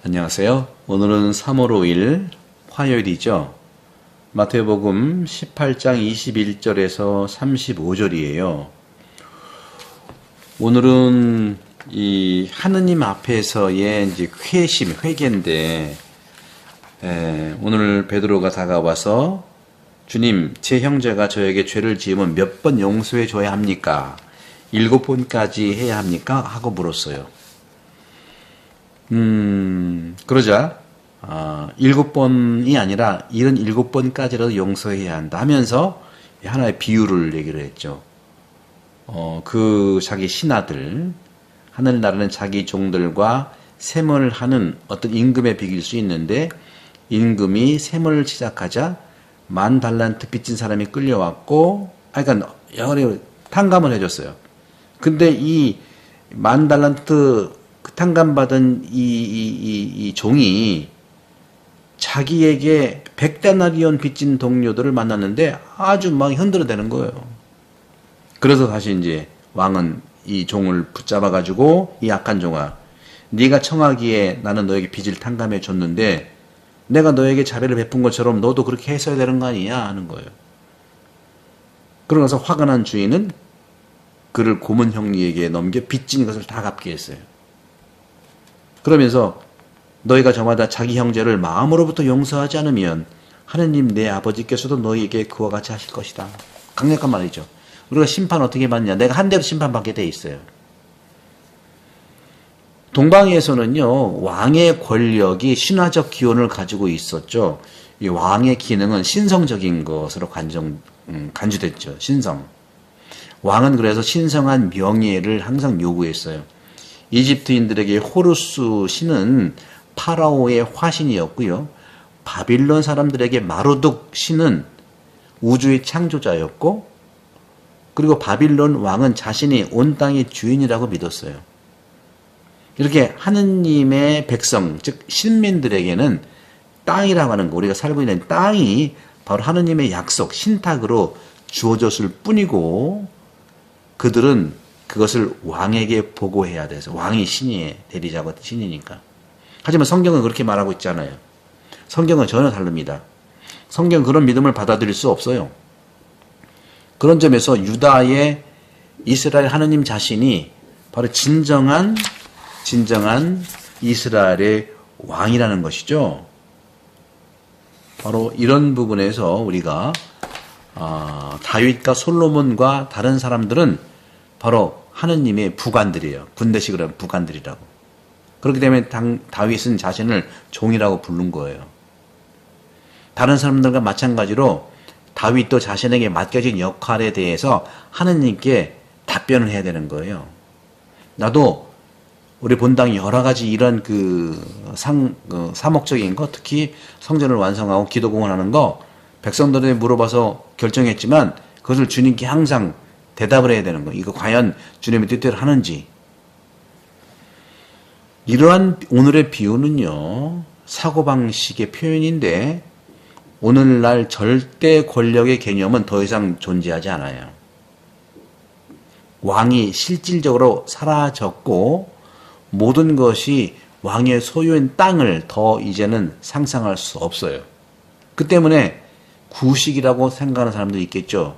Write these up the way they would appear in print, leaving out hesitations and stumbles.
안녕하세요. 오늘은 3월 5일 화요일이죠. 마태복음 18장 21절에서 35절이에요. 오늘은 이 하느님 앞에서의 이제 회개인데, 오늘 베드로가 다가와서 주님, 제 형제가 저에게 죄를 지으면 몇 번 용서해 줘야 합니까? 7번까지 해야 합니까? 하고 물었어요. 그러자 7번이 아니라 77번까지라도 용서해야 한다 하면서 하나의 비유를 얘기를 했죠. 그 자기 신하들, 하늘나라는 자기 종들과 셈을 하는 어떤 임금에 비길 수 있는데, 임금이 셈을 시작하자 10,000달란트 빚진 사람이 끌려왔고, 그러니까 탕감을 해줬어요. 근데 이 10,000달란트 탕감받은 이 종이 자기에게 100데나리온 빚진 동료들을 만났는데 아주 막 흔들어대는 거예요. 그래서 다시 이제 왕은 이 종을 붙잡아가지고, 이 악한 종아, 네가 청하기에 나는 너에게 빚을 탕감해 줬는데 내가 너에게 자비를 베푼 것처럼 너도 그렇게 했어야 되는 거 아니냐 하는 거예요. 그러면서 화가 난 주인은 그를 고문 형리에게 넘겨 빚진 것을 다 갚게 했어요. 그러면서 너희가 저마다 자기 형제를 마음으로부터 용서하지 않으면 하느님 내 아버지께서도 너희에게 그와 같이 하실 것이다. 강력한 말이죠. 우리가 심판 어떻게 받냐? 내가 한 대로 심판받게 돼 있어요. 동방에서는요, 왕의 권력이 신화적 기원을 가지고 있었죠. 이 왕의 기능은 신성적인 것으로 간주됐죠. 신성. 왕은 그래서 신성한 명예를 항상 요구했어요. 이집트인들에게 호루스 신은 파라오의 화신이었고요. 바빌론 사람들에게 마르둑 신은 우주의 창조자였고, 그리고 바빌론 왕은 자신이 온 땅의 주인이라고 믿었어요. 이렇게 하느님의 백성, 즉 신민들에게는 땅이라고 하는 거, 우리가 살고 있는 땅이 바로 하느님의 약속, 신탁으로 주어졌을 뿐이고, 그들은 그것을 왕에게 보고해야 돼서, 왕이 신이 대리자고 신이니까. 하지만 성경은 그렇게 말하고 있잖아요. 성경은 전혀 다릅니다. 성경은 그런 믿음을 받아들일 수 없어요. 그런 점에서 유다의 이스라엘 하느님 자신이 바로 진정한 이스라엘의 왕이라는 것이죠. 바로 이런 부분에서 우리가 다윗과 솔로몬과 다른 사람들은 바로 하느님의 부관들이에요. 군대식으로 하면 부관들이라고. 그렇기 때문에 다윗은 자신을 종이라고 부른 거예요. 다른 사람들과 마찬가지로 다윗도 자신에게 맡겨진 역할에 대해서 하느님께 답변을 해야 되는 거예요. 나도 우리 본당 여러 가지 이런 사목적인 거, 특히 성전을 완성하고 기도 공헌하는 거 백성들에게 물어봐서 결정했지만 그것을 주님께 항상 대답을 해야 되는 거. 이거 과연 주님의 뜻대로 하는지. 이러한 오늘의 비유는요, 사고방식의 표현인데, 오늘날 절대 권력의 개념은 더 이상 존재하지 않아요. 왕이 실질적으로 사라졌고, 모든 것이 왕의 소유인 땅을 더 이제는 상상할 수 없어요. 그 때문에 구식이라고 생각하는 사람도 있겠죠.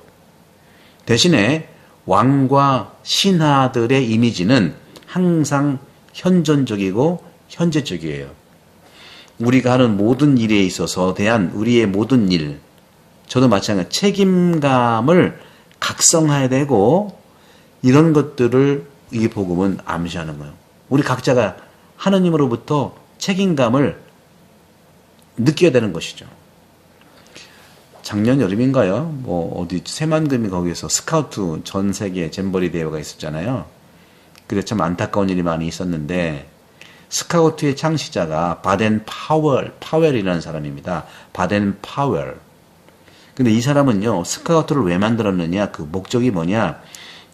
대신에 왕과 신하들의 이미지는 항상 현존적이고 현재적이에요. 우리가 하는 모든 일에 있어서 대한 우리의 모든 일, 저도 마찬가지로 책임감을 각성해야 되고, 이런 것들을 이 복음은 암시하는 거예요. 우리 각자가 하느님으로부터 책임감을 느껴야 되는 것이죠. 작년 여름인가요? 새만금이 거기에서 스카우트 전 세계 잼버리 대회가 있었잖아요. 그래서 참 안타까운 일이 많이 있었는데, 스카우트의 창시자가 바덴 파웰이라는 사람입니다. 바덴 파웰. 근데 이 사람은요, 스카우트를 왜 만들었느냐? 그 목적이 뭐냐?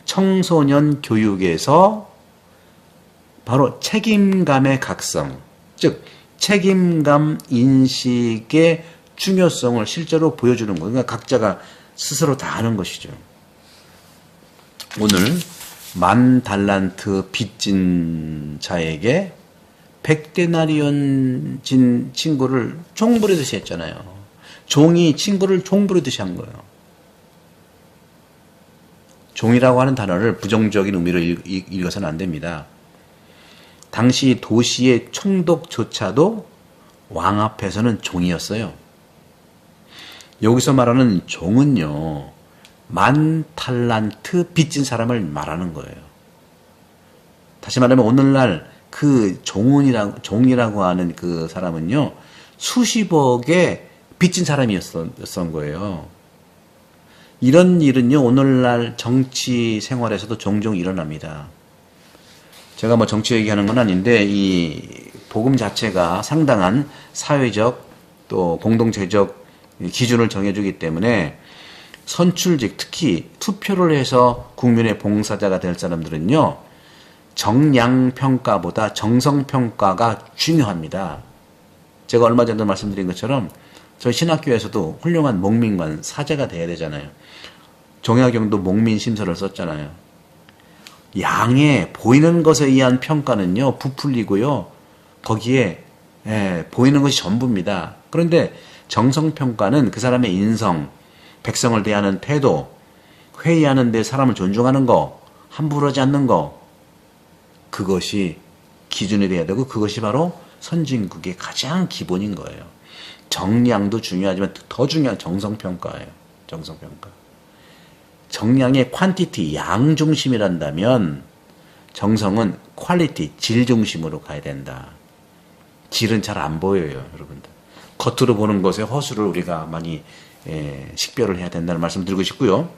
청소년 교육에서 바로 책임감의 각성, 즉 책임감 인식의 중요성을 실제로 보여주는 거예요. 그러니까 각자가 스스로 다 하는 것이죠. 오늘 10,000달란트 빚진 자에게 100데나리온 진 친구를 종부리듯이 했잖아요. 종이 친구를 종부리듯이 한 거예요. 종이라고 하는 단어를 부정적인 의미로 읽어서는 안 됩니다. 당시 도시의 총독조차도 왕 앞에서는 종이었어요. 여기서 말하는 종은요, 10,000탈란트 빚진 사람을 말하는 거예요. 다시 말하면 오늘날 그 종이라고 하는 그 사람은요, 수십억의 빚진 사람이었던 거예요. 이런 일은요, 오늘날 정치 생활에서도 종종 일어납니다. 제가 뭐 정치 얘기하는 건 아닌데, 이 복음 자체가 상당한 사회적 또 공동체적 기준을 정해주기 때문에 선출직, 특히 투표를 해서 국민의 봉사자가 될 사람들은요, 정량평가보다 정성평가가 중요합니다. 제가 얼마 전에 말씀드린 것처럼 저희 신학교에서도 훌륭한 목민관, 사제가 돼야 되잖아요. 정약용도 목민심서를 썼잖아요. 양의 보이는 것에 의한 평가는요, 부풀리고요, 거기에 보이는 것이 전부입니다. 그런데 정성평가는 그 사람의 인성, 백성을 대하는 태도, 회의하는 데 사람을 존중하는 거, 함부로 하지 않는 거, 그것이 기준이 돼야 되고 그것이 바로 선진국의 가장 기본인 거예요. 정량도 중요하지만 더 중요한 정성평가예요. 정성평가. 정량의 퀀티티, 양 중심이란다면 정성은 퀄리티, 질 중심으로 가야 된다. 질은 잘 안 보여요, 여러분들. 겉으로 보는 것에 허술을 우리가 많이 식별을 해야 된다는 말씀 드리고 싶고요.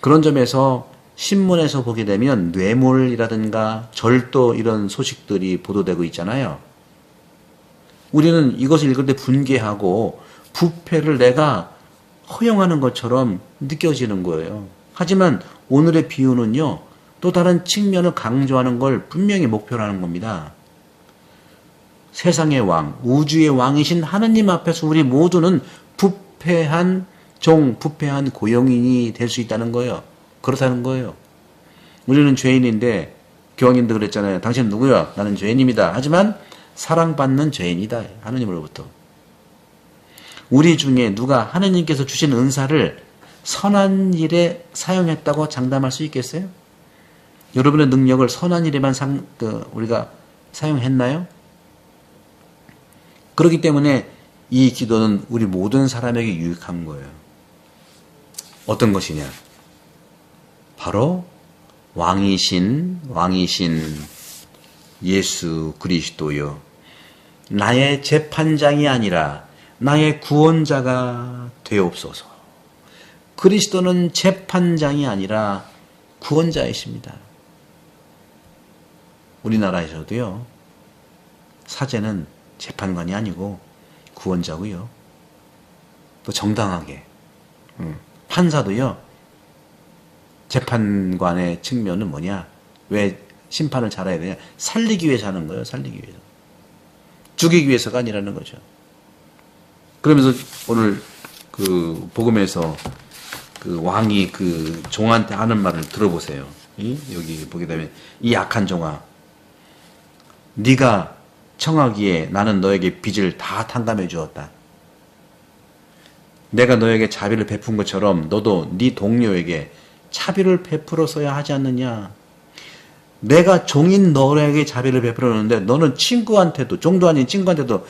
그런 점에서 신문에서 보게 되면 뇌물이라든가 절도 이런 소식들이 보도되고 있잖아요. 우리는 이것을 읽을 때 분개하고 부패를 내가 허용하는 것처럼 느껴지는 거예요. 하지만 오늘의 비유는요, 또 다른 측면을 강조하는 걸 분명히 목표로 하는 겁니다. 세상의 왕, 우주의 왕이신 하느님 앞에서 우리 모두는 부패한 종, 부패한 고용인이 될 수 있다는 거예요. 그렇다는 거예요. 우리는 죄인인데 교황님도 그랬잖아요. 당신 누구야? 나는 죄인입니다. 하지만 사랑받는 죄인이다. 하느님으로부터. 우리 중에 누가 하느님께서 주신 은사를 선한 일에 사용했다고 장담할 수 있겠어요? 여러분의 능력을 선한 일에만 우리가 사용했나요? 그렇기 때문에 이 기도는 우리 모든 사람에게 유익한 거예요. 어떤 것이냐? 바로 왕이신 예수 그리스도여, 나의 재판장이 아니라 나의 구원자가 되옵소서. 그리스도는 재판장이 아니라 구원자이십니다. 우리나라에서도요, 사제는 재판관이 아니고 구원자고요. 또 정당하게 판사도요, 재판관의 측면은 뭐냐? 왜 심판을 잘해야 되냐? 살리기 위해서 하는 거예요. 살리기 위해서. 죽이기 위해서가 아니라는 거죠. 그러면서 오늘 그 복음에서 그 왕이 그 종한테 하는 말을 들어보세요. 여기 보게 되면 이 악한 종아, 네가 청하기에 나는 너에게 빚을 다 탕감해 주었다. 내가 너에게 자비를 베푼 것처럼 너도 네 동료에게 자비를 베풀었어야 하지 않느냐. 내가 종인 너에게 자비를 베풀었는데 너는 친구한테도, 종도 아닌 친구한테도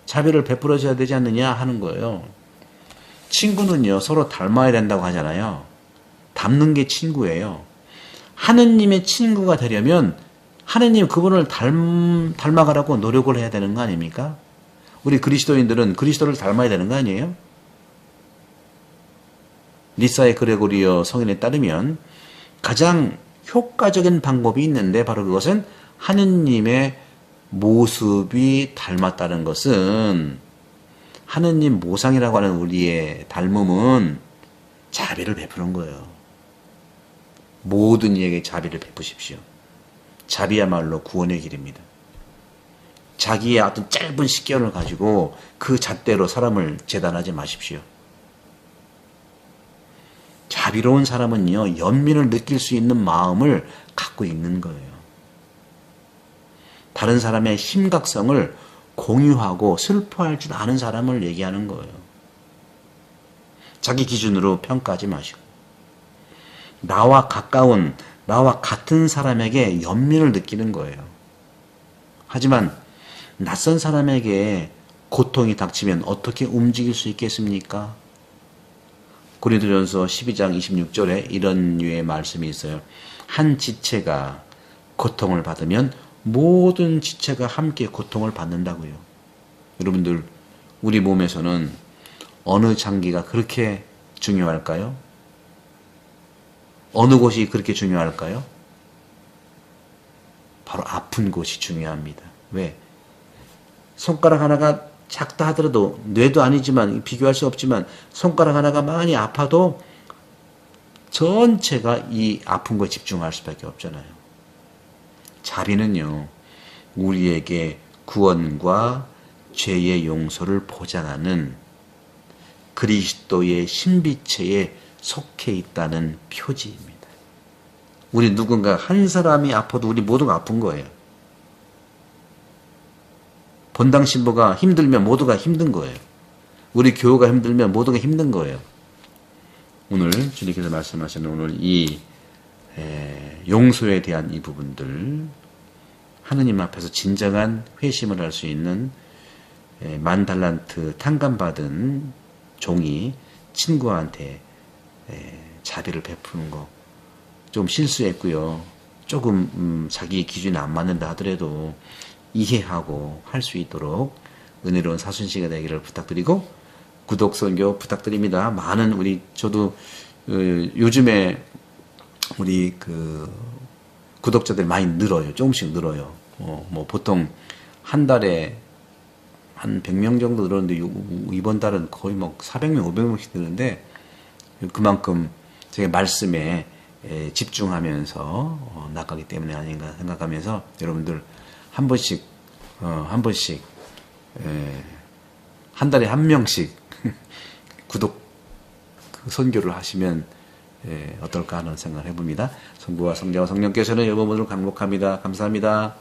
자비를 베풀어줘야 되지 않느냐 하는 거예요. 친구는요, 서로 닮아야 된다고 하잖아요. 닮는 게 친구예요. 하느님의 친구가 되려면 하느님 그분을 닮아가라고 노력을 해야 되는 거 아닙니까? 우리 그리스도인들은 그리스도를 닮아야 되는 거 아니에요? 리사의 그레고리오 성인에 따르면 가장 효과적인 방법이 있는데 바로 그것은 하느님의 모습이 닮았다는 것은, 하느님 모상이라고 하는 우리의 닮음은 자비를 베푸는 거예요. 모든 이에게 자비를 베푸십시오. 자비야말로 구원의 길입니다. 자기의 어떤 짧은 식견을 가지고 그 잣대로 사람을 재단하지 마십시오. 자비로운 사람은요, 연민을 느낄 수 있는 마음을 갖고 있는 거예요. 다른 사람의 심각성을 공유하고 슬퍼할 줄 아는 사람을 얘기하는 거예요. 자기 기준으로 평가하지 마시고 나와 가까운 나와 같은 사람에게 연민을 느끼는 거예요. 하지만 낯선 사람에게 고통이 닥치면 어떻게 움직일 수 있겠습니까? 고린도전서 12장 26절에 이런 류의 말씀이 있어요. 한 지체가 고통을 받으면 모든 지체가 함께 고통을 받는다고요. 여러분들, 우리 몸에서는 어느 장기가 그렇게 중요할까요? 어느 곳이 그렇게 중요할까요? 바로 아픈 곳이 중요합니다. 왜? 손가락 하나가 작다 하더라도, 뇌도 아니지만 비교할 수 없지만 손가락 하나가 많이 아파도 전체가 이 아픈 거에 집중할 수밖에 없잖아요. 자비는요, 우리에게 구원과 죄의 용서를 보장하는 그리스도의 신비체에 속해 있다는 표지입니다. 우리 누군가 한 사람이 아파도 우리 모두가 아픈 거예요. 본당 신부가 힘들면 모두가 힘든 거예요. 우리 교우가 힘들면 모두가 힘든 거예요. 오늘 주님께서 말씀하시는 오늘 이 용서에 대한 이 부분들, 하느님 앞에서 진정한 회심을 할 수 있는 10,000달란트 탕감받은 종이 친구한테 자비를 베푸는 거 좀 실수했고요. 조금 자기 기준에 안 맞는다 하더라도 이해하고 할 수 있도록 은혜로운 사순시가 되기를 부탁드리고, 구독, 선교 부탁드립니다. 많은 저도 요즘에 우리 구독자들 많이 늘어요. 조금씩 늘어요. 보통 한 달에 한 100명 정도 늘었는데 이번 달은 거의 400명, 500명씩 늘는데, 그만큼 제가 말씀에 집중하면서 나가기 때문에 아닌가 생각하면서, 여러분들 한 번씩 한 달에 한 명씩 구독 선교를 하시면 어떨까 하는 생각을 해봅니다. 성부와 성자와 성령께서는 여러분을 강복합니다. 감사합니다.